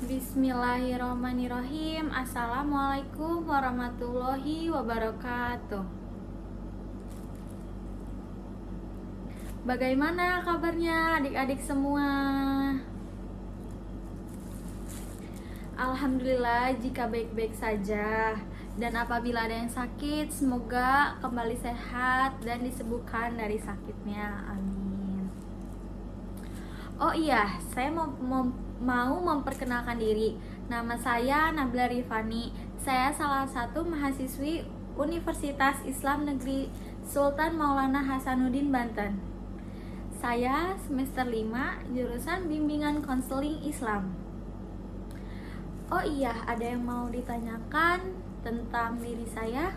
Bismillahirrahmanirrahim. Assalamualaikum warahmatullahi wabarakatuh. Bagaimana kabarnya adik-adik semua? Alhamdulillah jika baik-baik saja. Dan apabila ada yang sakit, semoga kembali sehat dan disembuhkan dari sakitnya. Amin. Oh iya, saya mau memperkenalkan diri. Nama saya Nabila Rifani. Saya salah satu mahasiswi Universitas Islam Negeri Sultan Maulana Hasanuddin Banten. Saya semester 5, jurusan Bimbingan Konseling Islam. Oh iya, ada yang mau ditanyakan tentang diri saya?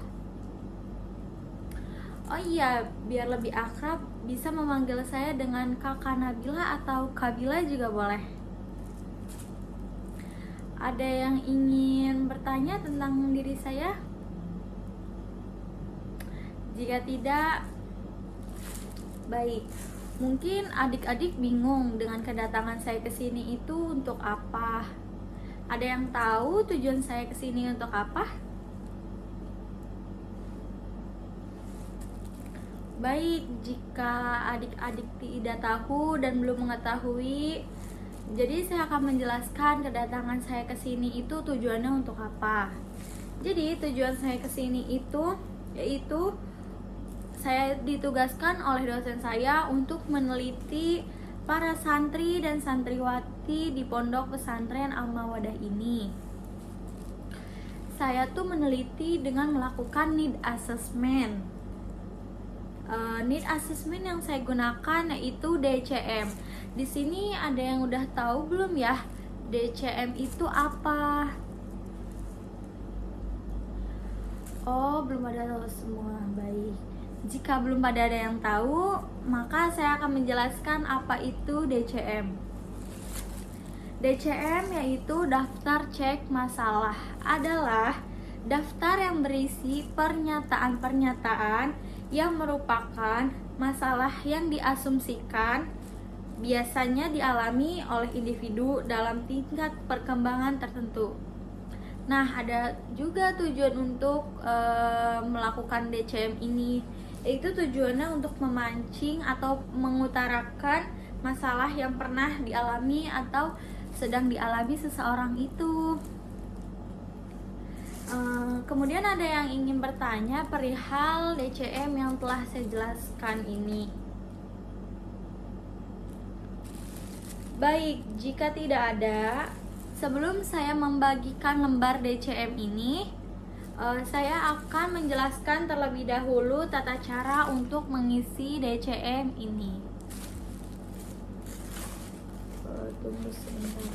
Oh iya, biar lebih akrab, bisa memanggil saya dengan Kakak Nabila atau Kabila juga boleh. Ada yang ingin bertanya tentang diri saya? Jika tidak, baik. Mungkin adik-adik bingung dengan kedatangan saya ke sini itu untuk apa? Ada yang tahu tujuan saya ke sini untuk apa? Baik, jika adik-adik tidak tahu dan belum mengetahui, jadi saya akan menjelaskan kedatangan saya ke sini itu tujuannya untuk apa. Jadi tujuan saya ke sini itu yaitu saya ditugaskan oleh dosen saya untuk meneliti para santri dan santriwati di pondok pesantren Al-Mawadah ini. Saya tuh meneliti dengan melakukan need assessment. Need assessment yang saya gunakan yaitu DCM. Di sini ada yang udah tahu belum ya? DCM itu apa? Oh, belum ada tahu semua. Baik. Jika belum ada yang tahu, maka saya akan menjelaskan apa itu DCM. DCM yaitu daftar cek masalah, adalah daftar yang berisi pernyataan-pernyataan yang merupakan masalah yang diasumsikan biasanya dialami oleh individu dalam tingkat perkembangan tertentu. Nah, ada juga tujuan untuk melakukan DCM ini, yaitu tujuannya untuk memancing atau mengutarakan masalah yang pernah dialami atau sedang dialami seseorang itu. Kemudian ada yang ingin bertanya perihal DCM yang telah saya jelaskan ini. Baik, jika tidak ada, sebelum saya membagikan lembar DCM ini, saya akan menjelaskan terlebih dahulu tata cara untuk mengisi DCM ini. Tunggu sebentar.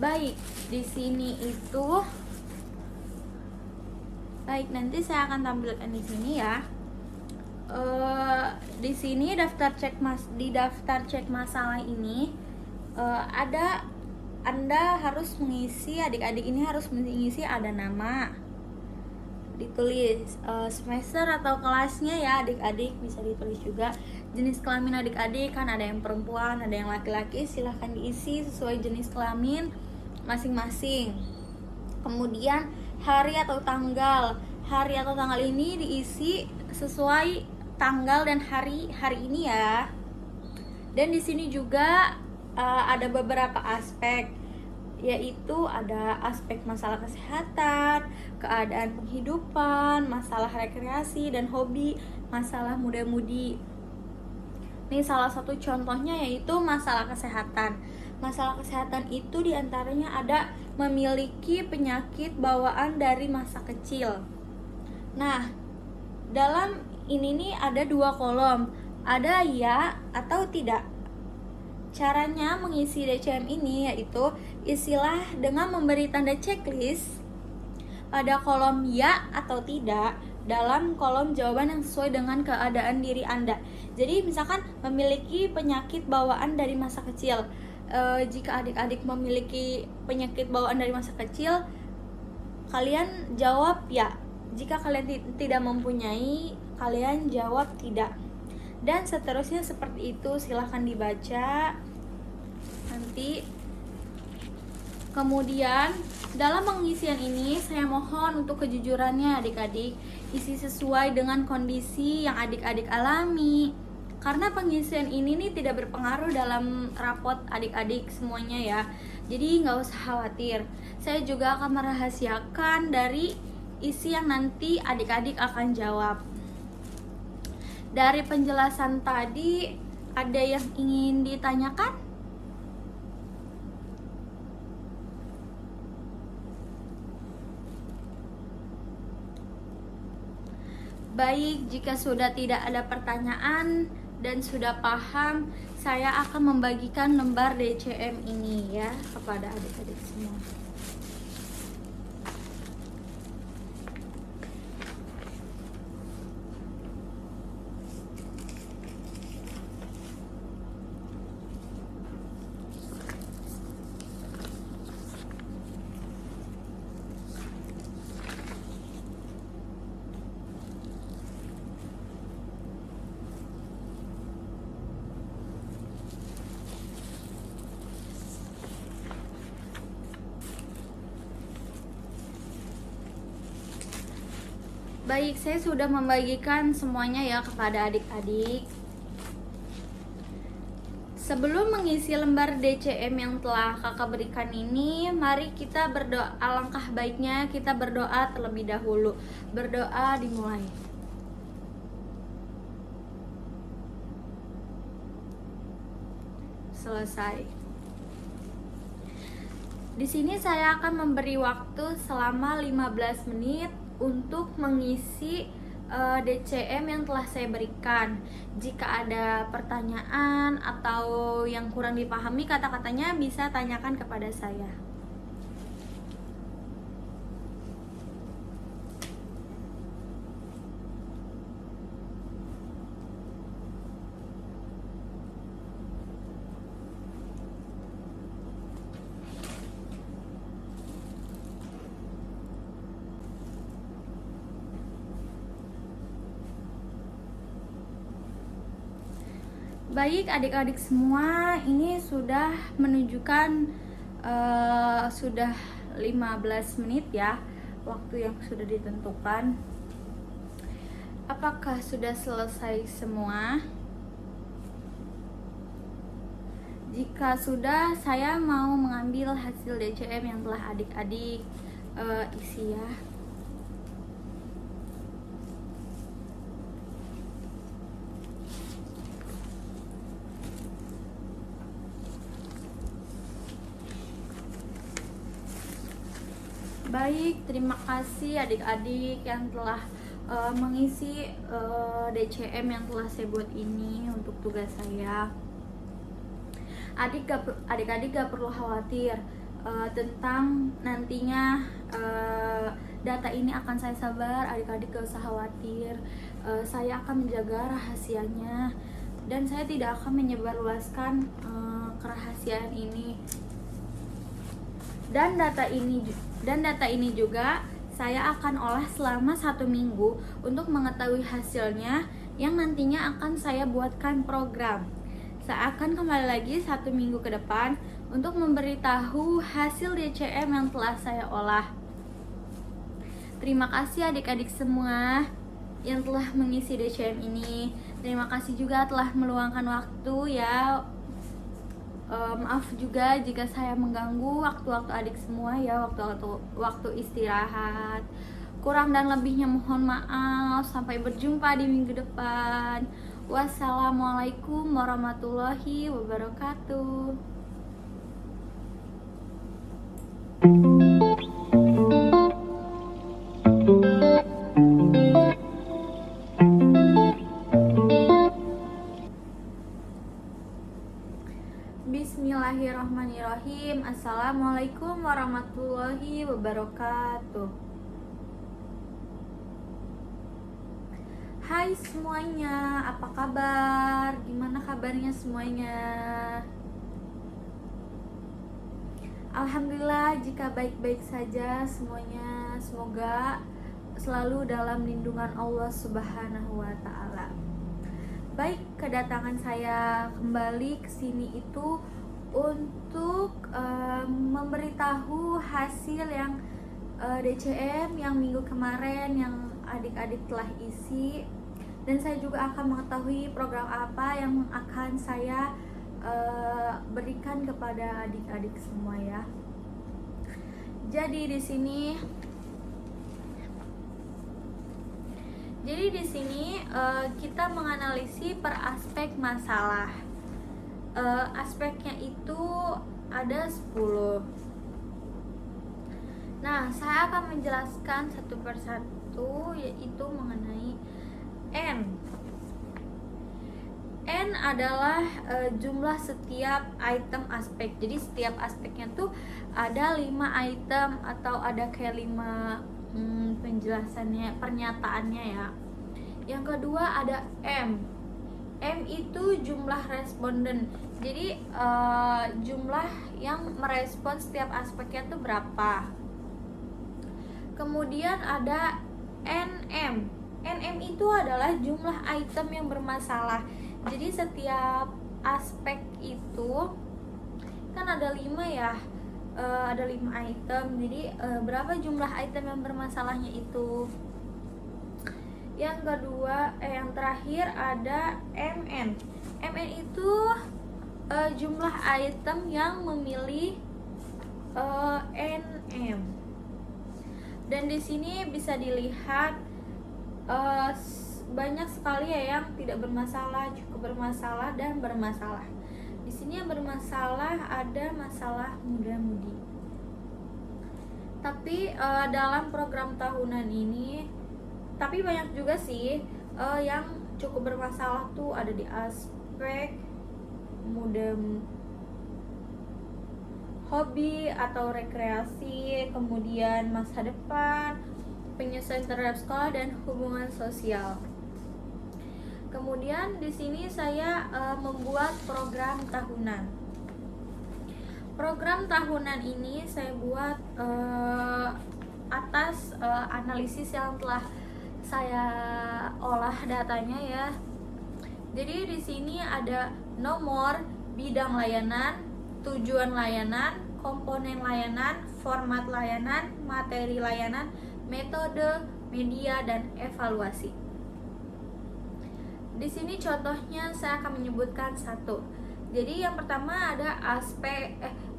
Baik, di sini itu baik, nanti saya akan tampilkan di sini ya. Di sini daftar cek masalah ini ada, Anda harus mengisi, adik-adik ini harus mengisi, ada nama, ditulis semester atau kelasnya ya adik-adik, bisa ditulis juga jenis kelamin adik-adik, kan ada yang perempuan, ada yang laki-laki, silahkan diisi sesuai jenis kelamin masing-masing. Kemudian hari atau tanggal ini diisi sesuai tanggal dan hari ini ya. Dan di sini juga ada beberapa aspek, yaitu ada aspek masalah kesehatan, keadaan penghidupan, masalah rekreasi dan hobi, masalah muda-mudi. Ini salah satu contohnya yaitu masalah kesehatan. Masalah kesehatan itu diantaranya ada memiliki penyakit bawaan dari masa kecil. Nah, dalam ini nih ada 2 kolom, ada ya atau tidak. Caranya mengisi DCM ini yaitu isilah dengan memberi tanda checklist pada kolom ya atau tidak dalam kolom jawaban yang sesuai dengan keadaan diri Anda. Jadi misalkan memiliki penyakit bawaan dari masa kecil. Jika adik-adik memiliki penyakit bawaan dari masa kecil, kalian jawab ya. Jika kalian tidak mempunyai, kalian jawab tidak. Dan seterusnya seperti itu, silahkan dibaca nanti. Kemudian dalam pengisian ini saya mohon untuk kejujurannya adik-adik, isi sesuai dengan kondisi yang adik-adik alami. Karena pengisian ini nih tidak berpengaruh dalam rapot adik-adik semuanya ya. Jadi nggak usah khawatir. Saya juga akan merahasiakan dari isi yang nanti adik-adik akan jawab. Dari penjelasan tadi, ada yang ingin ditanyakan? Baik, jika sudah tidak ada pertanyaan dan sudah paham, saya akan membagikan lembar DCM ini ya kepada adik-adik semua. Baik, saya sudah membagikan semuanya ya kepada adik-adik. Sebelum mengisi lembar DCM yang telah kakak berikan ini, mari kita berdoa. Alangkah baiknya kita berdoa terlebih dahulu. Berdoa dimulai. Selesai. Di sini saya akan memberi waktu selama 15 menit untuk mengisi DCM yang telah saya berikan. Jika ada pertanyaan atau yang kurang dipahami kata-katanya, bisa tanyakan kepada saya. Baik adik-adik semua, ini sudah menunjukkan sudah 15 menit ya waktu yang sudah ditentukan. Apakah sudah selesai semua? Jika sudah, saya mau mengambil hasil DCM yang telah adik-adik isi ya. Baik, terima kasih adik-adik yang telah mengisi DCM yang telah saya buat ini untuk tugas saya. Adik-adik gak perlu khawatir tentang nantinya data ini akan saya sabar. Adik-adik gak usah khawatir, saya akan menjaga rahasianya dan saya tidak akan menyebarluaskan kerahasiaan ini. Dan data ini juga saya akan olah selama 1 minggu untuk mengetahui hasilnya, yang nantinya akan saya buatkan program. Saya akan kembali lagi 1 minggu ke depan untuk memberitahu hasil DCM yang telah saya olah. Terima kasih adik-adik semua yang telah mengisi DCM ini. Terima kasih juga telah meluangkan waktu ya. Maaf juga jika saya mengganggu waktu-waktu adik semua ya, waktu istirahat. Kurang dan lebihnya mohon maaf. Sampai berjumpa di minggu depan. Wassalamualaikum warahmatullahi wabarakatuh. Bismillahirrahmanirrahim. Assalamualaikum warahmatullahi wabarakatuh. Hai semuanya, apa kabar? Gimana kabarnya semuanya? Alhamdulillah jika baik-baik saja semuanya. Semoga selalu dalam lindungan Allah Subhanahu wa taala. Baik, kedatangan saya kembali ke sini itu untuk memberitahu hasil yang DCM yang minggu kemarin yang adik-adik telah isi, dan saya juga akan mengetahui program apa yang akan saya berikan kepada adik-adik semua ya. Jadi di sini kita menganalisis per aspek masalah. Aspeknya itu ada 10. Nah, saya akan menjelaskan satu persatu, yaitu mengenai N. N adalah jumlah setiap item aspek. Jadi setiap aspeknya tuh ada 5 item atau ada kayak 5 penjelasannya, pernyataannya ya. Yang kedua ada M. M itu jumlah responden. Jadi jumlah yang merespon setiap aspeknya tuh berapa. Kemudian ada NM. NM itu adalah jumlah item yang bermasalah. Jadi setiap aspek itu kan ada 5 ya. Ada 5 item. Jadi berapa jumlah item yang bermasalahnya itu? Yang kedua, yang terakhir ada MN. MN itu jumlah item yang memilih NM. Dan di sini bisa dilihat banyak sekali ya yang tidak bermasalah, cukup bermasalah, dan bermasalah. Di sini yang bermasalah ada masalah muda-mudi. Tapi dalam program tahunan ini, tapi banyak juga sih yang cukup bermasalah tuh ada di aspek muda, hobi atau rekreasi, kemudian masa depan, penyesuaian terhadap sekolah, dan hubungan sosial. Kemudian di sini saya membuat program tahunan. Program tahunan ini saya buat atas analisis yang telah saya olah datanya ya. Jadi di sini ada nomor, bidang layanan, tujuan layanan, komponen layanan, format layanan, materi layanan, metode, media, dan evaluasi. Di sini contohnya saya akan menyebutkan satu. Jadi yang pertama ada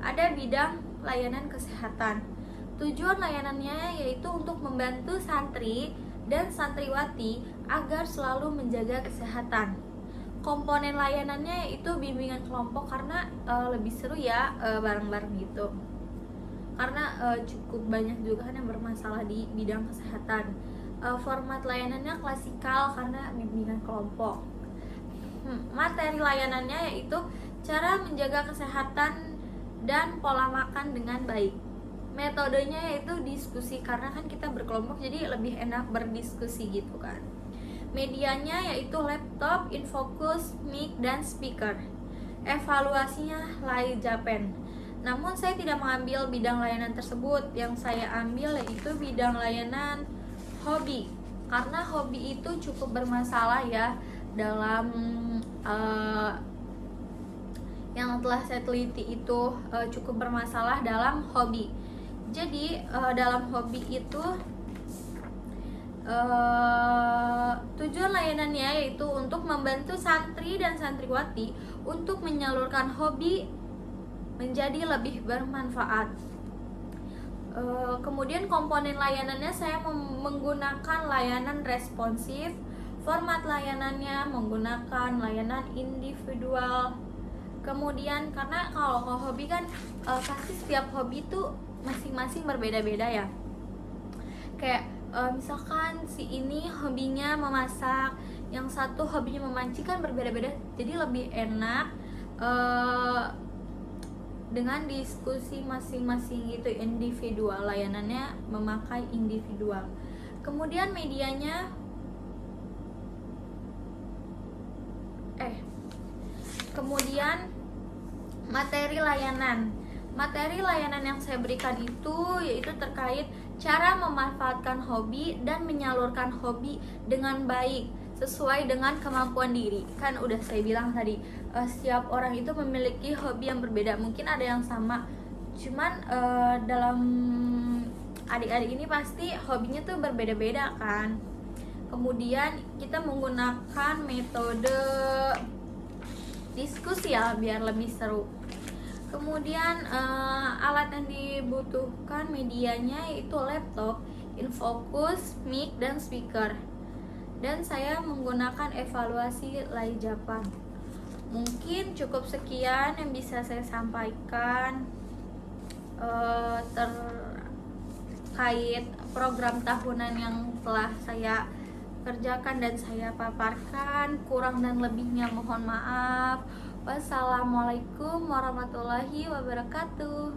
ada bidang layanan kesehatan. Tujuan layanannya yaitu untuk membantu santri dan santriwati agar selalu menjaga kesehatan. Komponen layanannya yaitu bimbingan kelompok, karena lebih seru ya bareng-bareng gitu. Karena cukup banyak juga kan yang bermasalah di bidang kesehatan. Format layanannya klasikal karena bimbingan kelompok. Materi layanannya yaitu cara menjaga kesehatan dan pola makan dengan baik. Metodenya yaitu diskusi, karena kan kita berkelompok jadi lebih enak berdiskusi gitu kan. Medianya yaitu laptop, infocus, mic, dan speaker. Evaluasinya Lai Japan. Namun saya tidak mengambil bidang layanan tersebut. Yang saya ambil yaitu bidang layanan hobi, karena hobi itu cukup bermasalah ya dalam yang telah saya teliti itu cukup bermasalah dalam hobi. Jadi dalam hobi itu tujuan layanannya yaitu untuk membantu santri dan santriwati untuk menyalurkan hobi menjadi lebih bermanfaat. Kemudian komponen layanannya saya menggunakan layanan responsif. Format layanannya menggunakan layanan individual. Kemudian karena kalau hobi kan pasti setiap hobi itu masing-masing berbeda-beda ya. Kayak misalkan si ini hobinya memasak, yang satu hobinya memancing, kan berbeda-beda. Jadi lebih enak dengan diskusi masing-masing gitu, individual. Layanannya memakai individual. Kemudian medianya kemudian materi layanan. Materi layanan yang saya berikan itu yaitu terkait cara memanfaatkan hobi dan menyalurkan hobi dengan baik sesuai dengan kemampuan diri. Kan udah saya bilang tadi, setiap orang itu memiliki hobi yang berbeda. Mungkin ada yang sama, cuman dalam adik-adik ini pasti hobinya tuh berbeda-beda kan. Kemudian kita menggunakan metode diskusi ya biar lebih seru. Kemudian alat yang dibutuhkan medianya yaitu laptop, infocus, mic, dan speaker. Dan saya menggunakan evaluasi Laijapan. Mungkin cukup sekian yang bisa saya sampaikan terkait program tahunan yang telah saya kerjakan dan saya paparkan. Kurang dan lebihnya mohon maaf. Wassalamualaikum warahmatullahi wabarakatuh.